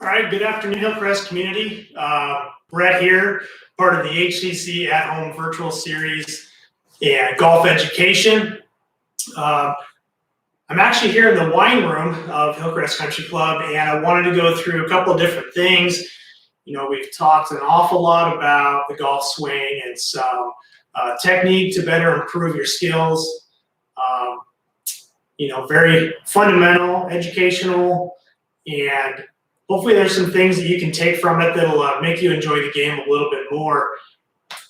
All right, good afternoon, Hillcrest community. Brett here, part of the HCC at-home virtual series and golf education. I'm actually here in the wine room of Hillcrest Country Club, and I wanted to go through a couple of different things. You know, we've talked an awful lot about the golf swing and some technique to better improve your skills. You know, very fundamental, educational, and hopefully there's some things that you can take from it that'll make you enjoy the game a little bit more.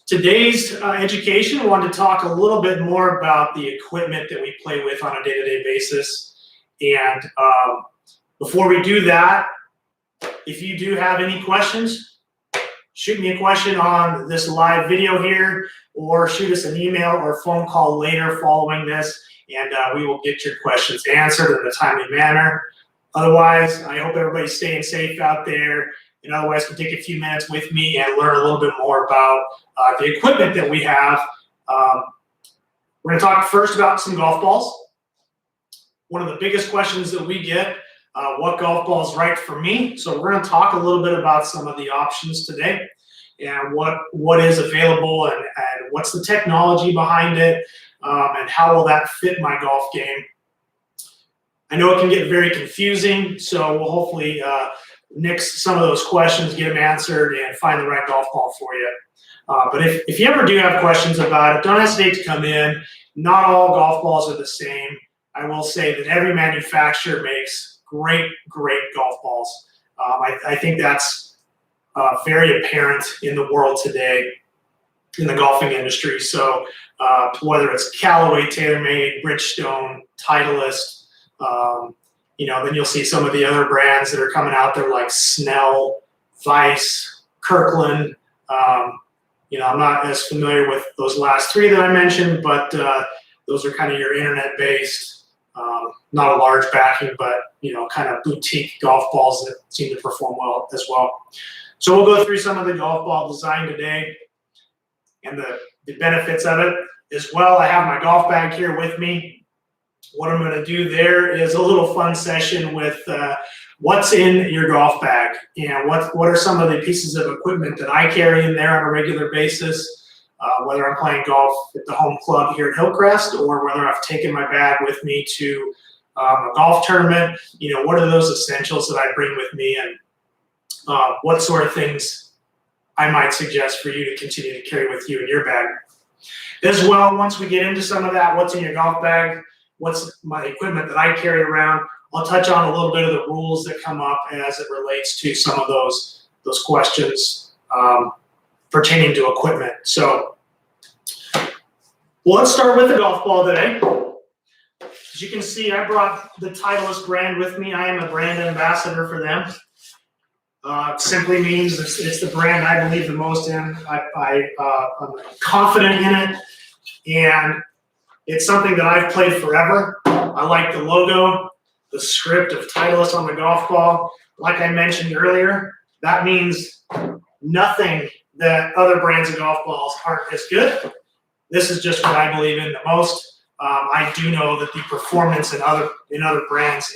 Today's education, I wanted to talk a little bit more about the equipment that we play with on a day-to-day basis. And before we do that, if you do have any questions, shoot me a question on this live video here, or shoot us an email or phone call later following this, and we will get your questions answered in a timely manner. Otherwise, I hope everybody's staying safe out there, and otherwise can take a few minutes with me and learn a little bit more about the equipment that we have. We're going to talk first about some golf balls. One of the biggest questions that we get, what golf ball is right for me? So we're going to talk a little bit about some of the options today and what is available and what's the technology behind it, and how will that fit my golf game. I know it can get very confusing, so we'll hopefully nix some of those questions, get them answered, and find the right golf ball for you. But if you ever do have questions about it, don't hesitate to come in. Not all golf balls are the same. I will say that every manufacturer makes great golf balls. I think that's very apparent in the world today in the golfing industry. So whether it's Callaway, TaylorMade, Bridgestone, Titleist, you know, then you'll see some of the other brands that are coming out there like Snell, Vice, Kirkland. You know, I'm not as familiar with those last three that I mentioned, but those are kind of your internet-based, not a large backing, but, you know, kind of boutique golf balls that seem to perform well as well. So we'll go through some of the golf ball design today and the benefits of it as well. I have my golf bag here with me. What I'm going to do there is a little fun session with what's in your golf bag and what are some of the pieces of equipment that I carry in there on a regular basis, whether I'm playing golf at the home club here at Hillcrest or whether I've taken my bag with me to a golf tournament. You know, what are those essentials that I bring with me, and what sort of things I might suggest for you to continue to carry with you in your bag. As well, once we get into some of that, what's in your golf bag, what's my equipment that I carry around, I'll touch on a little bit of the rules that come up as it relates to some of those questions pertaining to equipment. So, well, let's start with the golf ball today. As you can see, I brought the Titleist brand with me. I am a brand ambassador for them. Simply means it's the brand I believe the most in. I'm confident in it, and it's something that I've played forever. I like the logo, the script of Titleist on the golf ball. Like I mentioned earlier, that means nothing that other brands of golf balls aren't as good. This is just what I believe in the most. I do know that the performance in other brands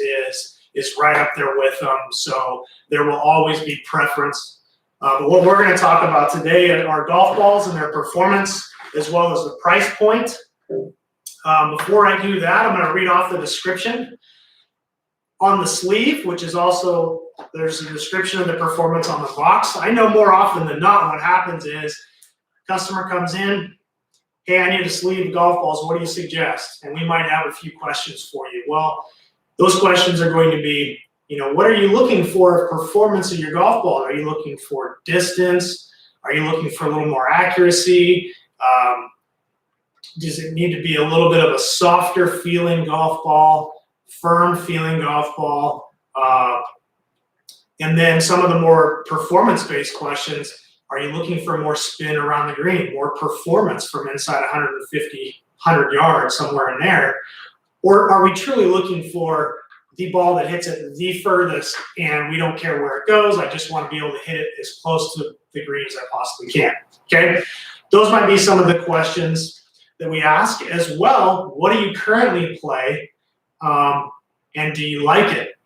is right up there with them, so there will always be preference. But what we're going to talk about today are golf balls and their performance, as well as the price point. Before I do that, I'm going to read off the description. On the sleeve, which is also, there's a description of the performance on the box. I know more often than not what happens is customer comes in, hey, I need a sleeve of golf balls. What do you suggest? And we might have a few questions for you. Well, those questions are going to be, you know, what are you looking for performance of your golf ball? Are you looking for distance? Are you looking for a little more accuracy? Does it need to be a little bit of a softer feeling golf ball, firm feeling golf ball? And then some of the more performance-based questions, are you looking for more spin around the green, more performance from inside 150, 100 yards, somewhere in there? Or are we truly looking for the ball that hits it the furthest and we don't care where it goes? I just want to be able to hit it as close to the green as I possibly can, okay? Those might be some of the questions that we ask. As well, what do you currently play, and do you like it?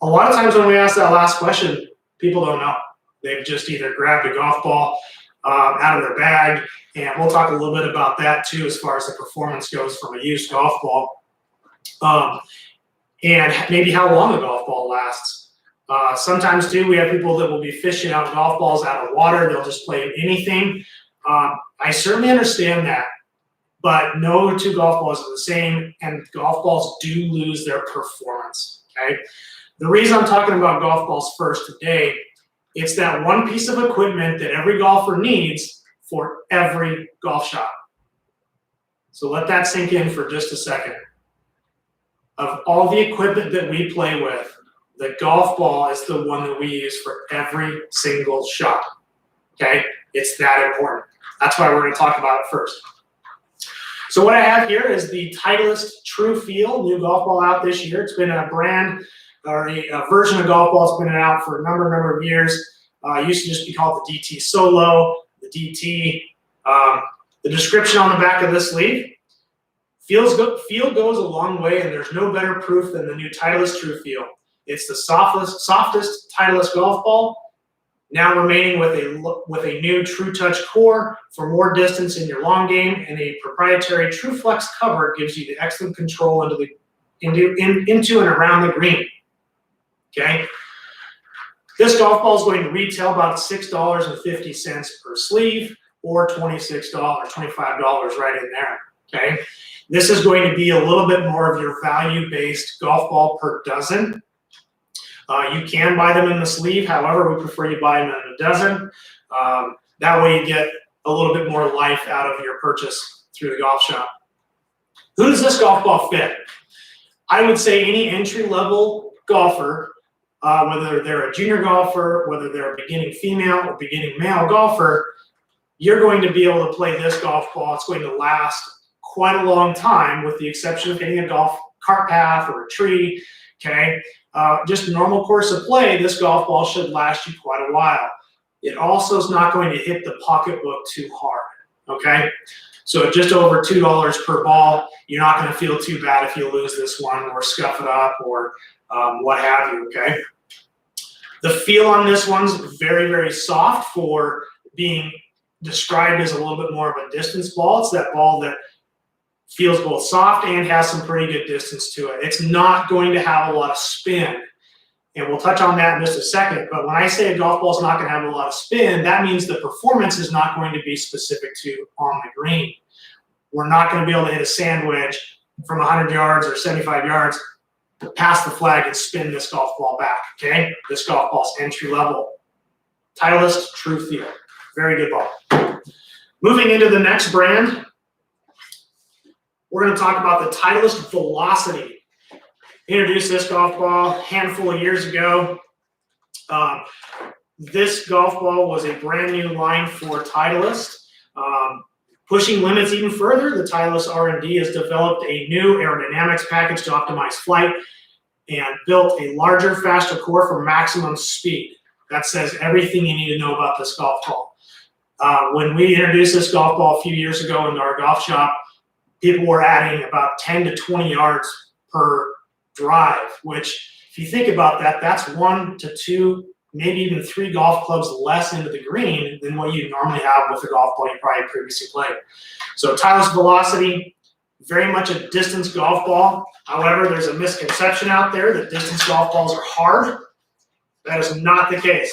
A lot of times when we ask that last question, people don't know. They've just either grabbed a golf ball out of their bag, and we'll talk a little bit about that too as far as the performance goes from a used golf ball, and maybe how long a golf ball lasts. Sometimes too, we have people that will be fishing out golf balls out of water. They'll just play anything. I certainly understand that, but no two golf balls are the same, and golf balls do lose their performance, okay? The reason I'm talking about golf balls first today, it's that one piece of equipment that every golfer needs for every golf shot. So let that sink in for just a second. Of all the equipment that we play with, the golf ball is the one that we use for every single shot, okay? It's that important. That's why we're going to talk about it first. So what I have here is the Titleist True Feel new golf ball out this year. It's been a brand or a version of golf ball that's been out for a number of years. It used to just be called the DT Solo, the DT. The description on the back of this sleeve, feel goes a long way, and there's no better proof than the new Titleist True Feel. It's the softest Titleist golf ball, now remaining with a new True Touch core for more distance in your long game, and a proprietary True Flex cover gives you the excellent control into and around the green. Okay, this golf ball is going to retail about $6.50 per sleeve, or $26, $25 right in there. Okay, this is going to be a little bit more of your value-based golf ball per dozen. You can buy them in the sleeve. However, we prefer you buy them in a dozen. That way you get a little bit more life out of your purchase through the golf shop. Who does this golf ball fit? I would say any entry-level golfer, whether they're a junior golfer, whether they're a beginning female or beginning male golfer, you're going to be able to play this golf ball. It's going to last quite a long time, with the exception of hitting a golf cart path or a tree, okay? Just a normal course of play, this golf ball should last you quite a while. It also is not going to hit the pocketbook too hard, okay? So at just over $2 per ball, you're not going to feel too bad if you lose this one or scuff it up or what have you, okay? The feel on this one's very, very soft for being described as a little bit more of a distance ball. It's that ball that feels both soft and has some pretty good distance to it. It's not going to have a lot of spin, and we'll touch on that in just a second. But when I say a golf ball is not going to have a lot of spin, that means the performance is not going to be specific to on the green. We're not going to be able to hit a sand wedge from 100 yards or 75 yards to pass the flag and spin this golf ball back, okay? This golf ball's entry level. Titleist True Feel. Very good ball. Moving into the next brand, we're going to talk about the Titleist Velocity. Introduced this golf ball a handful of years ago. This golf ball was a brand new line for Titleist. Pushing limits even further, the Titleist R&D has developed a new aerodynamics package to optimize flight and built a larger, faster core for maximum speed. That says everything you need to know about this golf ball. When we introduced this golf ball a few years ago into our golf shop, people were adding about 10 to 20 yards per drive, which if you think about that, that's 1 to 2, maybe even 3 golf clubs less into the green than what you normally have with a golf ball you probably previously played. So Titleist Velocity, very much a distance golf ball. However, there's a misconception out there that distance golf balls are hard. That is not the case.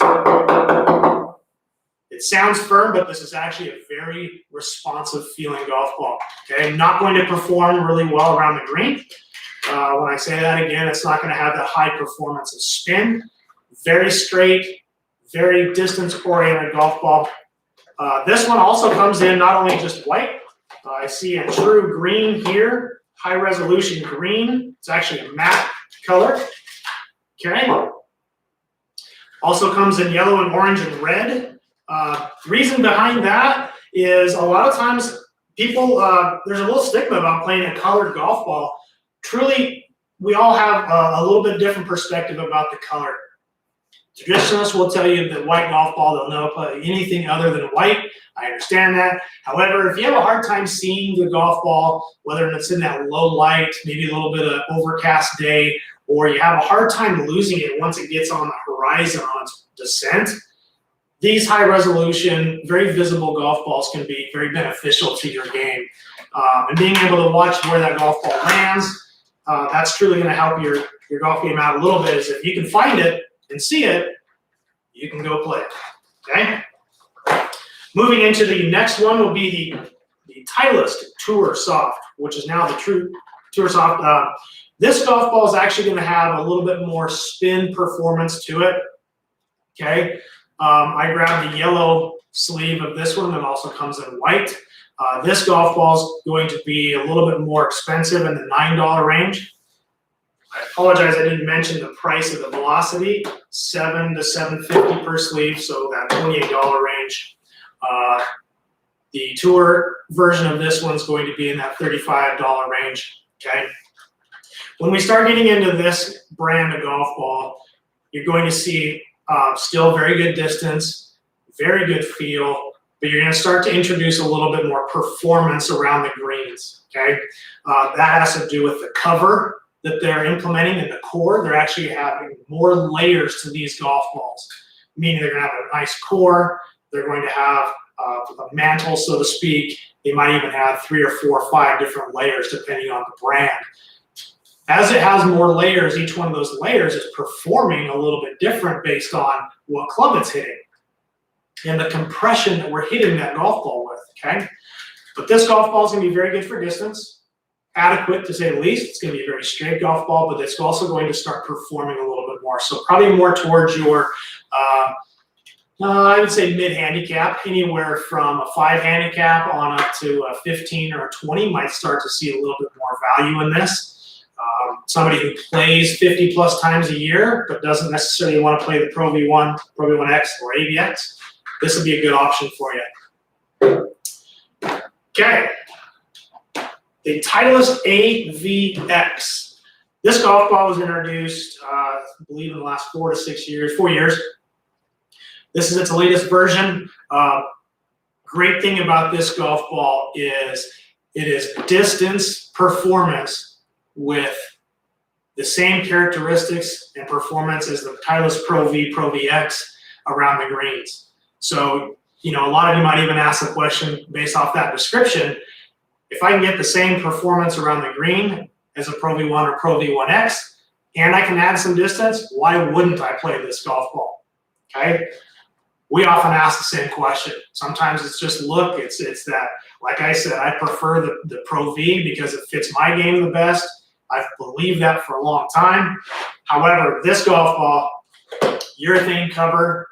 It sounds firm, but this is actually a very responsive feeling golf ball. Okay, not going to perform really well around the green. When I say that again, it's not going to have that high performance of spin. Very straight, very distance-oriented golf ball. This one also comes in not only just white. I see a true green here, high-resolution green. It's actually a matte color. Okay. Also comes in yellow and orange and red. Reason behind that is a lot of times people, there's a little stigma about playing a colored golf ball. Truly, we all have a little bit different perspective about the color. Traditionalists will tell you that white golf ball, they'll never play anything other than white. I understand that. However, if you have a hard time seeing the golf ball, whether it's in that low light, maybe a little bit of overcast day, or you have a hard time losing it once it gets on the horizon on its descent, these high resolution, very visible golf balls can be very beneficial to your game. And being able to watch where that golf ball lands, that's truly going to help your golf game out a little bit. Is if you can find it and see it, you can go play it. Okay. Moving into the next one will be the Titleist Tour Soft, which is now the true Tour Soft. This golf ball is actually going to have a little bit more spin performance to it. Okay. I grabbed the yellow sleeve of this one that also comes in white. This golf ball is going to be a little bit more expensive in the $9 range. I apologize, I didn't mention the price of the Velocity, $7 to $7.50 per sleeve, so that $28 range. The Tour version of this one's going to be in that $35 range. Okay. When we start getting into this brand of golf ball, you're going to see still very good distance, very good feel, but you're going to start to introduce a little bit more performance around the greens. Okay, that has to do with the cover that they're implementing in the core. They're actually having more layers to these golf balls, meaning they're going to have a nice core. They're going to have a mantle, so to speak. They might even have 3 or 4 or 5 different layers depending on the brand. As it has more layers, each one of those layers is performing a little bit different based on what club it's hitting and the compression that we're hitting that golf ball with, okay? But this golf ball is going to be very good for distance, adequate to say the least. It's going to be a very straight golf ball, but it's also going to start performing a little bit more. So probably more towards your, I would say mid-handicap, anywhere from a 5 handicap on up to a 15 or a 20 might start to see a little bit more value in this. Somebody who plays 50 plus times a year, but doesn't necessarily want to play the Pro V1, Pro V1X, or AVX, this would be a good option for you. Okay. The Titleist AVX. This golf ball was introduced, I believe, in the last 4 years. This is its latest version. Great thing about this golf ball is it is distance performance with the same characteristics and performance as the Titleist Pro V, Pro VX around the greens. So, you know, a lot of you might even ask the question based off that description, if I can get the same performance around the green as a Pro V1 or Pro V1X, and I can add some distance, why wouldn't I play this golf ball? Okay? We often ask the same question. Sometimes it's just look, it's that, like I said, I prefer the Pro V because it fits my game the best. I've believed that for a long time. However, this golf ball, urethane cover,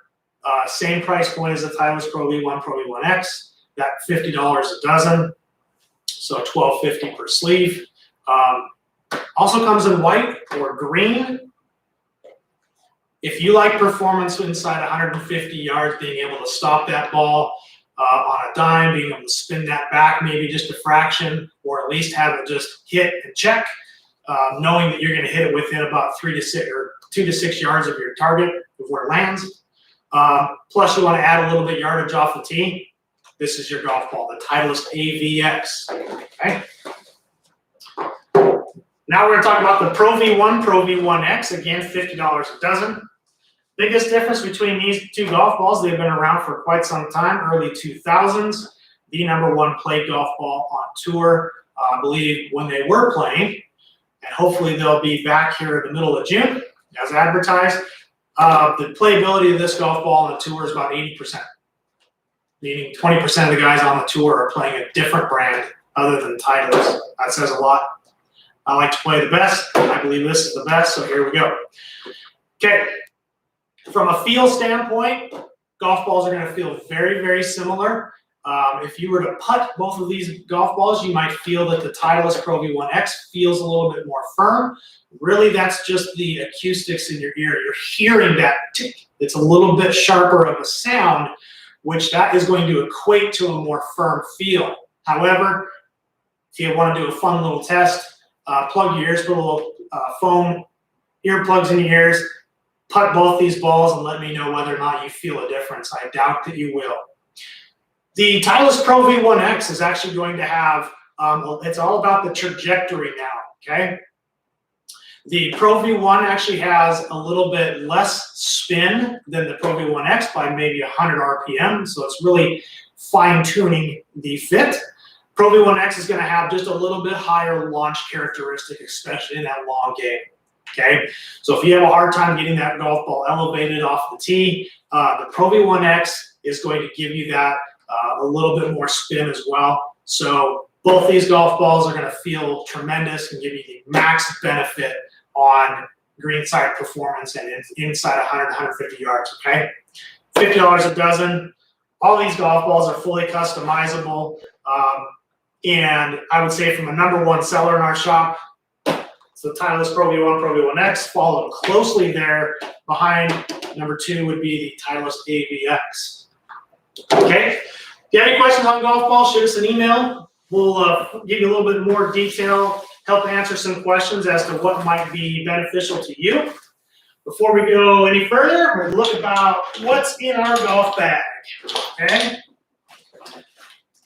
same price point as the Titleist Pro V1, Pro V1X, that $50 a dozen, so $12.50 per sleeve. Also comes in white or green. If you like performance inside 150 yards, being able to stop that ball on a dime, being able to spin that back maybe just a fraction, or at least have it just hit and check, knowing that you're going to hit it within about 3 to 6 or 2 to 6 yards of your target of where it lands. Plus, you want to add a little bit yardage off the tee. This is your golf ball, the Titleist AVX. Okay. Now we're going to talk about the Pro V1, Pro V1X. Again, $50 a dozen. Biggest difference between these two golf balls, they've been around for quite some time, early 2000s. The #1 played golf ball on tour, I believe, when they were playing. And hopefully they'll be back here in the middle of June, as advertised. The playability of this golf ball on the tour is about 80%. Meaning 20% of the guys on the tour are playing a different brand other than Titleist. That says a lot. I like to play the best. I believe this is the best, so here we go. Okay. From a feel standpoint, golf balls are going to feel very, very similar. If you were to putt both of these golf balls, you might feel that the Titleist Pro V1X feels a little bit more firm. Really, that's just the acoustics in your ear. You're hearing that tick. It's a little bit sharper of a sound, which that is going to equate to a more firm feel. However, if you want to do a fun little test, plug your ears, put a little foam earplugs in your ears, putt both these balls and let me know whether or not you feel a difference. I doubt that you will. The Titleist Pro V1X is actually going to have, it's all about the trajectory now, okay? The Pro V1 actually has a little bit less spin than the Pro V1X by maybe 100 RPM, so it's really fine-tuning the fit. Pro V1X is going to have just a little bit higher launch characteristic, especially in that long game. Okay, so if you have a hard time getting that golf ball elevated off the tee, the Pro V1X is going to give you that a little bit more spin as well. So both these golf balls are going to feel tremendous and give you the max benefit on greenside performance and inside 100, 150 yards, okay? $50 a dozen. All these golf balls are fully customizable. And I would say from a #1 seller in our shop, so Titleist Pro V1, Pro V1X, followed closely there. Behind #2 would be the Titleist AVX. Okay? If you have any questions on golf balls, shoot us an email. We'll give you a little bit more detail, help answer some questions as to what might be beneficial to you. Before we go any further, we're going to look about what's in our golf bag. Okay?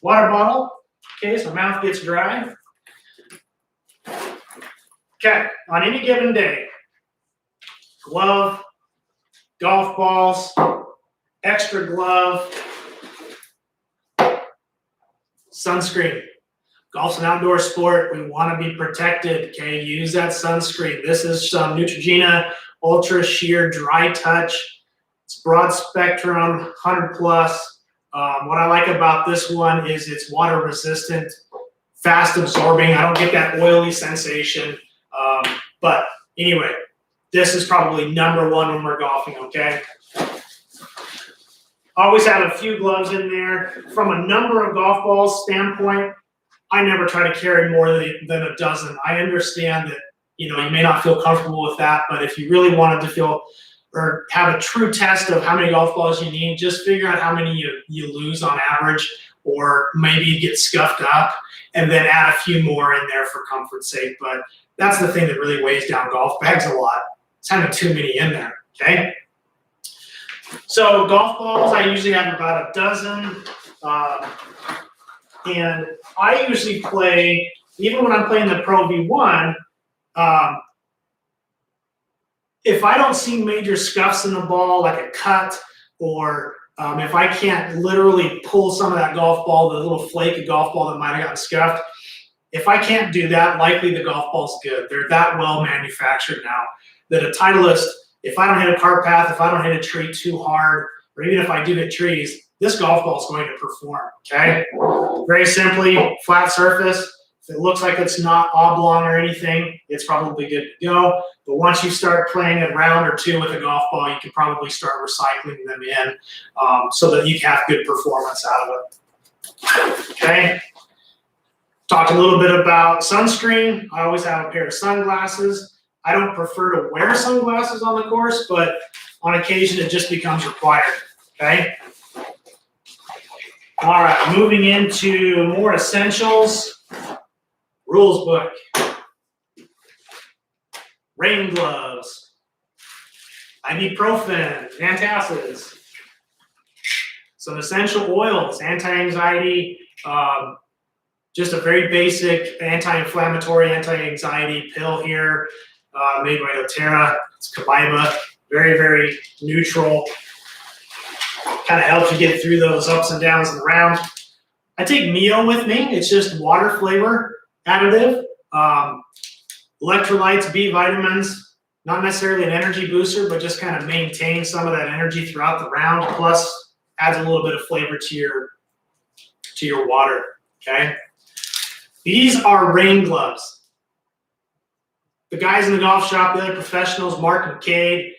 Water bottle, in case our mouth gets dry. Okay, on any given day, glove, golf balls, extra glove, sunscreen. Golf's an outdoor sport. We want to be protected, okay? Use that sunscreen. This is some Neutrogena Ultra Sheer Dry Touch. It's broad spectrum, 100 plus. What I like about this one is it's water resistant, fast absorbing. I don't get that oily sensation. But anyway, this is probably #1 when we're golfing, okay? Always have a few gloves in there. From a number of golf balls standpoint, I never try to carry more than a dozen. I understand that, you may not feel comfortable with that, but if you really wanted to feel or have a true test of how many golf balls you need, just figure out how many you lose on average, or maybe you get scuffed up, and then add a few more in there for comfort's sake. But that's the thing that really weighs down golf bags a lot. It's having too many in there, okay? So golf balls, I usually have about a dozen. And I usually play, even when I'm playing the Pro V1, if I don't see major scuffs in the ball, like a cut, or if I can't literally pull some of that golf ball, the little flake of golf ball that might have gotten scuffed, if I can't do that, likely the golf ball's good. They're that well manufactured now that a Titleist, if I don't hit a cart path, if I don't hit a tree too hard, or even if I do hit trees, this golf ball is going to perform, okay? Very simply, flat surface. If it looks like it's not oblong or anything, it's probably good to go. But once you start playing a round or two with a golf ball, you can probably start recycling them in so that you can have good performance out of it. Okay? Talked a little bit about sunscreen. I always have a pair of sunglasses. I don't prefer to wear sunglasses on the course, but on occasion it just becomes required, okay? All right, moving into more essentials. Rules book. Rain gloves. Ibuprofen, antacids. Some essential oils, anti-anxiety, just a very basic anti-inflammatory, anti-anxiety pill here, made by doTERRA. It's Caliba, very, very neutral. Kind of helps you get through those ups and downs in the round. I take Mio with me. It's just water flavor additive. Electrolytes, B vitamins, not necessarily an energy booster, but just kind of maintain some of that energy throughout the round, plus adds a little bit of flavor to your water, okay? These are rain gloves. The guys in the golf shop, the other professionals, Mark and Cade,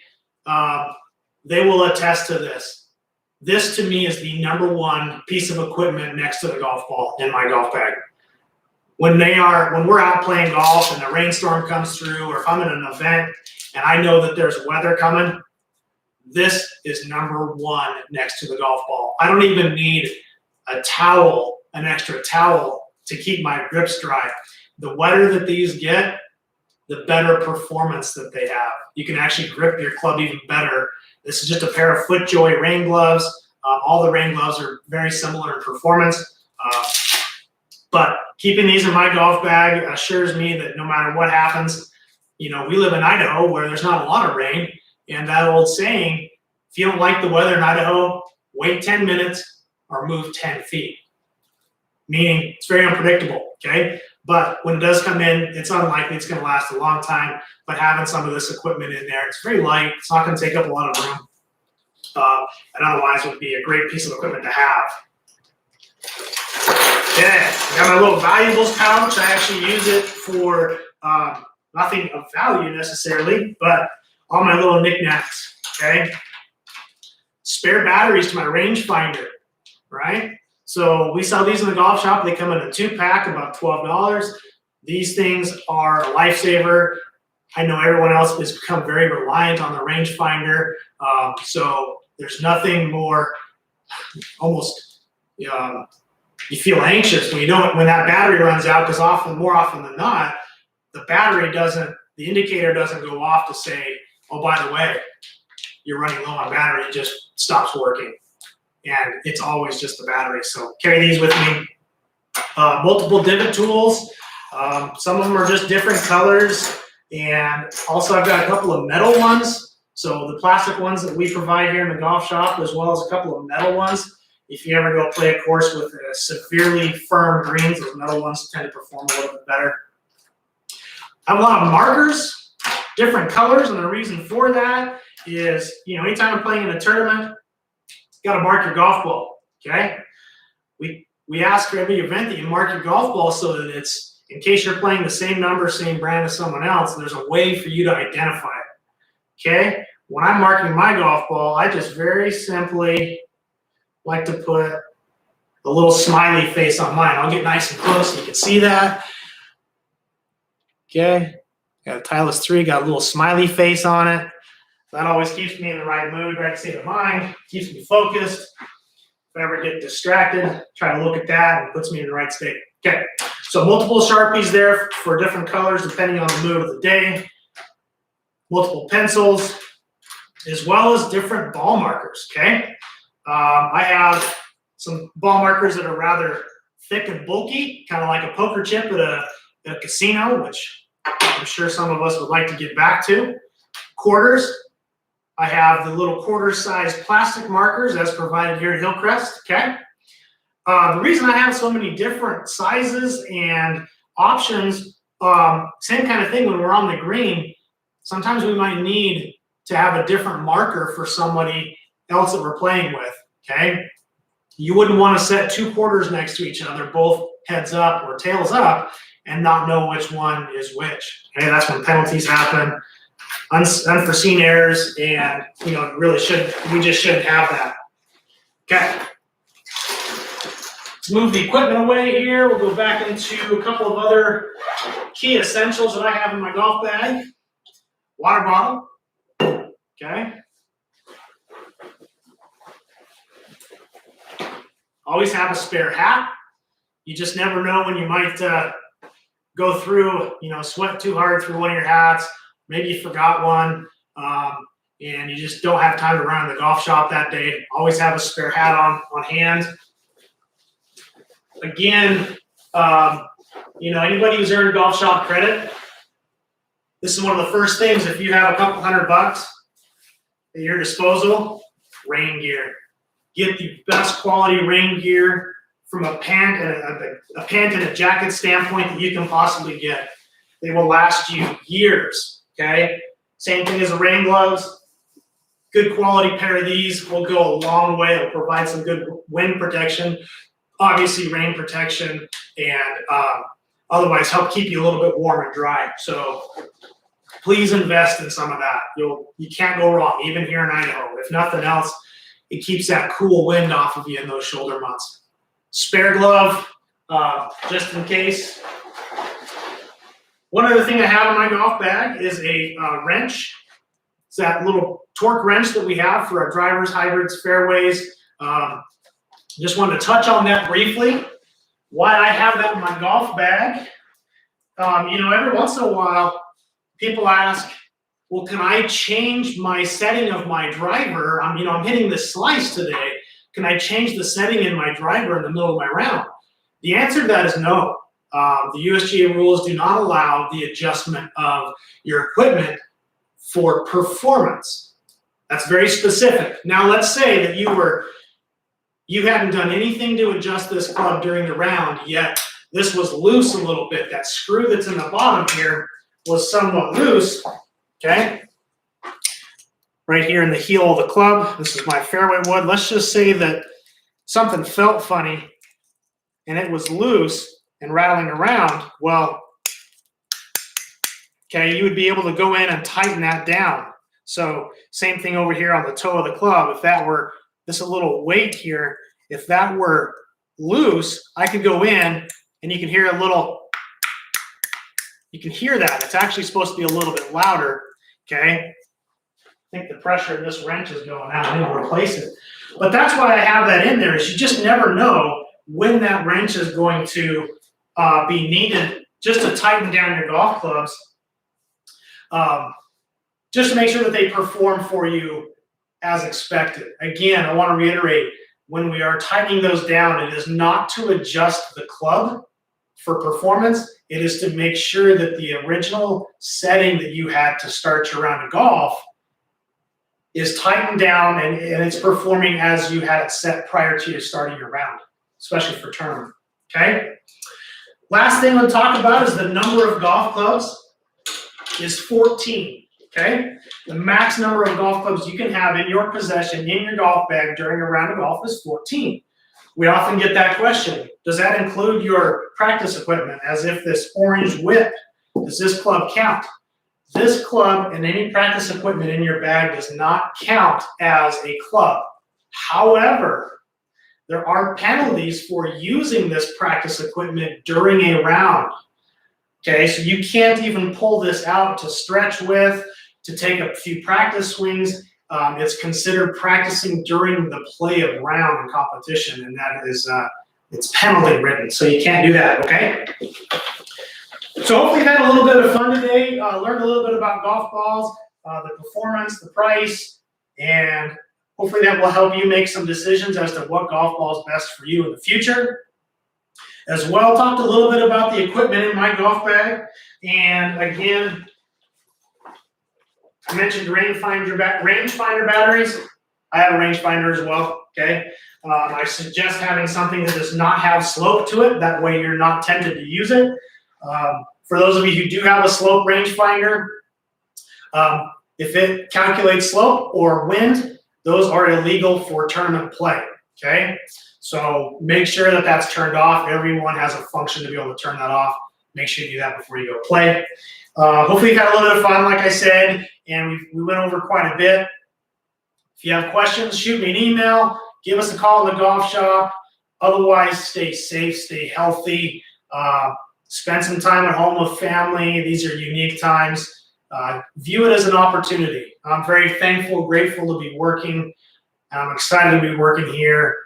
they will attest to this. This, to me, is the #1 piece of equipment next to the golf ball in my golf bag. When we're out playing golf and a rainstorm comes through, or if I'm in an event and I know that there's weather coming, this is #1 next to the golf ball. I don't even need a towel, an extra towel, to keep my grips dry. The wetter that these get, the better performance that they have. You can actually grip your club even better. This is just a pair of FootJoy rain gloves. All the rain gloves are very similar in performance. But keeping these in my golf bag assures me that no matter what happens, we live in Idaho where there's not a lot of rain, and that old saying, if you don't like the weather in Idaho, wait 10 minutes or move 10 feet. Meaning it's very unpredictable, okay? But when it does come in, it's unlikely it's going to last a long time. But having some of this equipment in there, it's very light. It's not going to take up a lot of room. And otherwise would be a great piece of equipment to have. Okay, I got my little valuables pouch. I actually use it for nothing of value necessarily, but all my little knickknacks, okay? Spare batteries to my rangefinder, right? So we sell these in the golf shop. They come in a 2-pack, about $12. These things are a lifesaver. I know everyone else has become very reliant on the rangefinder. So there's nothing more almost, you feel anxious when when that battery runs out, because more often than not, the indicator doesn't go off to say, oh, by the way, you're running low on battery, it just stops working. And it's always just the battery. So carry these with me. Multiple divot tools. Some of them are just different colors. And also I've got a couple of metal ones. So the plastic ones that we provide here in the golf shop, as well as a couple of metal ones. If you ever go play a course with severely firm greens, those metal ones tend to perform a little bit better. I have a lot of markers, different colors, and the reason for that is, anytime I'm playing in a tournament, you got to mark your golf ball, okay? We ask for every event that you mark your golf ball so that it's, in case you're playing the same number, same brand as someone else, there's a way for you to identify it, okay? When I'm marking my golf ball, I just very simply like to put a little smiley face on mine. I'll get nice and close so you can see that. Okay, got a Titleist 3, got a little smiley face on it. That always keeps me in the right mood, right state of mind, keeps me focused. If I ever get distracted, try to look at that and puts me in the right state. Okay, so multiple Sharpies there for different colors depending on the mood of the day. Multiple pencils, as well as different ball markers, okay? I have some ball markers that are rather thick and bulky, kind of like a poker chip at a casino, which I'm sure some of us would like to get back to. Quarters. I have the little quarter-sized plastic markers as provided here at Hillcrest, okay? The reason I have so many different sizes and options, same kind of thing when we're on the green, sometimes we might need to have a different marker for somebody else that we're playing with, okay? You wouldn't want to set 2 quarters next to each other, both heads up or tails up, and not know which one is which, okay? That's when penalties happen. Unforeseen errors, and we just shouldn't have that. Okay. Let's move the equipment away here. We'll go back into a couple of other key essentials that I have in my golf bag. Water bottle. Okay. Always have a spare hat. You just never know when you might go through, sweat too hard through one of your hats. Maybe you forgot one, and you just don't have time to run in the golf shop that day. Always have a spare hat on hand. Again, anybody who's earned golf shop credit, this is one of the first things. If you have a couple $100 at your disposal, rain gear. Get the best quality rain gear from a pant and a jacket standpoint that you can possibly get. They will last you years. Okay, same thing as the rain gloves. Good quality pair of these will go a long way. It'll provide some good wind protection, obviously rain protection, and otherwise help keep you a little bit warm and dry. So please invest in some of that. You can't go wrong, even here in Idaho. If nothing else, it keeps that cool wind off of you in those shoulder months. Spare glove, just in case. One other thing I have in my golf bag is a wrench. It's that little torque wrench that we have for our drivers, hybrids, fairways. Just wanted to touch on that briefly. Why I have that in my golf bag. Every once in a while, people ask, well, can I change my setting of my driver? I'm hitting this slice today. Can I change the setting in my driver in the middle of my round? The answer to that is no. The USGA rules do not allow the adjustment of your equipment for performance. That's very specific. Now, let's say that you hadn't done anything to adjust this club during the round, yet this was loose a little bit. That screw that's in the bottom here was somewhat loose, okay? Right here in the heel of the club, this is my fairway wood. Let's just say that something felt funny and it was loose and rattling around. Well, okay, you would be able to go in and tighten that down. So same thing over here on the toe of the club. If that were this a little weight here, if that were loose, I could go in and you can hear a little, you can hear that. It's actually supposed to be a little bit louder, okay? I think the pressure in this wrench is going out. I need to replace it. But that's why I have that in there, is you just never know when that wrench is going to be needed just to tighten down your golf clubs, just to make sure that they perform for you as expected. Again, I want to reiterate, when we are tightening those down, it is not to adjust the club for performance. It is to make sure that the original setting that you had to start your round of golf is tightened down and it's performing as you had it set prior to you starting your round, especially for tournament, okay? Last thing we'll talk about is the number of golf clubs is 14, okay? The max number of golf clubs you can have in your possession, in your golf bag during a round of golf is 14. We often get that question. Does that include your practice equipment? As if this orange whip, does this club count? This club and any practice equipment in your bag does not count as a club. However, there are penalties for using this practice equipment during a round. Okay, so you can't even pull this out to stretch with, to take a few practice swings. It's considered practicing during the play of round in competition, and that is it's penalty ridden, so you can't do that, okay? So hopefully you had a little bit of fun today, learned a little bit about golf balls, the performance, the price, and hopefully that will help you make some decisions as to what golf ball is best for you in the future. As well, talked a little bit about the equipment in my golf bag, and again, I mentioned rangefinder batteries. I have a rangefinder as well, okay? I suggest having something that does not have slope to it. That way you're not tempted to use it. For those of you who do have a slope rangefinder, if it calculates slope or wind, those are illegal for tournament play, okay? So make sure that that's turned off. Everyone has a function to be able to turn that off. Make sure you do that before you go play. Hopefully you've had a little bit of fun, like I said, and we went over quite a bit. If you have questions, shoot me an email, give us a call in the golf shop. Otherwise, stay safe, stay healthy, spend some time at home with family. These are unique times. View it as an opportunity. I'm very thankful, grateful to be working. I'm excited to be working here.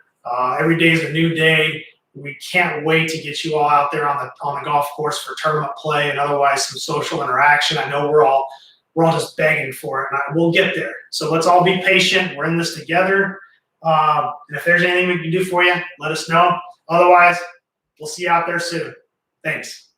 Every day is a new day. We can't wait to get you all out there on the golf course for tournament play and otherwise some social interaction. I know we're all just begging for it, and we'll get there. So let's all be patient. We're in this together. And if there's anything we can do for you, let us know. Otherwise, we'll see you out there soon. Thanks.